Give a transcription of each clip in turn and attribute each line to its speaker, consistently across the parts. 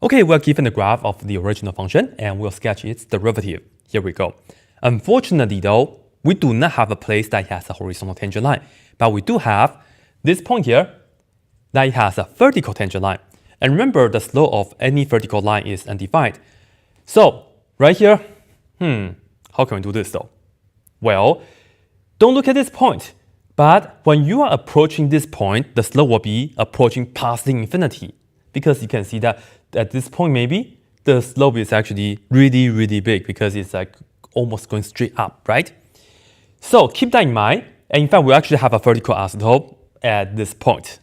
Speaker 1: Okay, we're given the graph of the original function and we'll sketch its derivative. Here we go. Unfortunately though, we do not have a place that has a horizontal tangent line, but we do have this point here that has a vertical tangent line. And remember, the slope of any vertical line is undefined. So right here, how can we do this though? Well, don't look at this point, but when you are approaching this point, the slope will be approaching past infinity, because you can see that at this point maybe the slope is actually really big because it's like almost going straight up, right? So keep that in mind, and in fact we actually have a vertical asymptote at this point.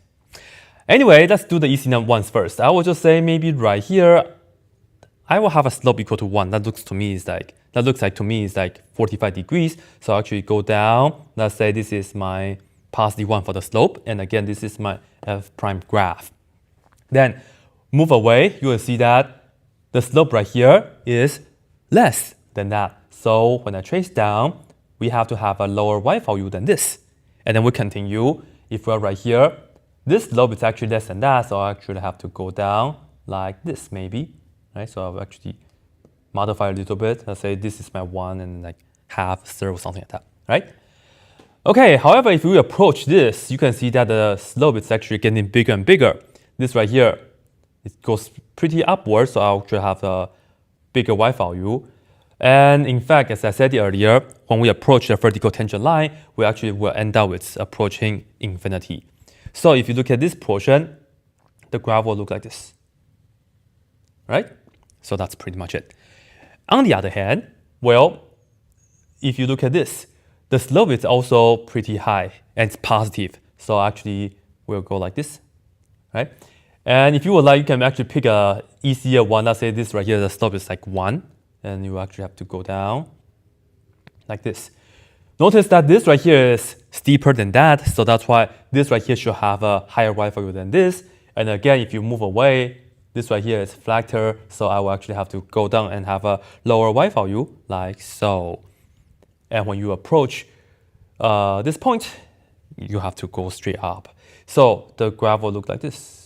Speaker 1: Anyway, let's do the easy ones first. I will just say maybe right here I will have a slope equal to 1. That looks like to me is like 45 degrees. So I'll actually go down. Let's say this is my positive 1 for the slope, and again this is my f prime graph. Then move away, you will see that the slope right here is less than that. So when I trace down, we have to have a lower y value than this. And then we continue. If we're right here, this slope is actually less than that, so I actually have to go down like this maybe. Right? So I'll actually modify a little bit. Let's say this is my 1 and like half, third, or something like that. Right? Okay, however, if we approach this, you can see that the slope is actually getting bigger and bigger. This right here, it goes pretty upward, so I'll actually have a bigger y value. And in fact, as I said earlier, when we approach the vertical tangent line, we actually will end up with approaching infinity. So if you look at this portion, the graph will look like this. Right? So that's pretty much it. On the other hand, well, if you look at this, the slope is also pretty high and it's positive. So actually, we'll go like this. Right? And if you would like, you can actually pick a easier one. Let's say this right here, the slope is like 1. And you actually have to go down like this. Notice that this right here is steeper than that, so that's why this right here should have a higher y value than this. And again, if you move away, this right here is flatter, so I will actually have to go down and have a lower y value, like so. And when you approach this point, you have to go straight up. So the graph will look like this.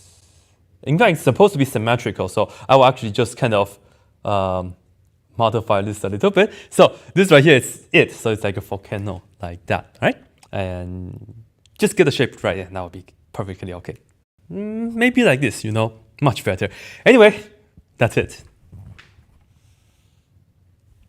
Speaker 1: In fact, it's supposed to be symmetrical, so I will actually just kind of modify this a little bit. So this right here is it. So it's like a volcano, like that, right? And just get the shape right, and that will be perfectly okay. Maybe like this, much better. Anyway, that's it.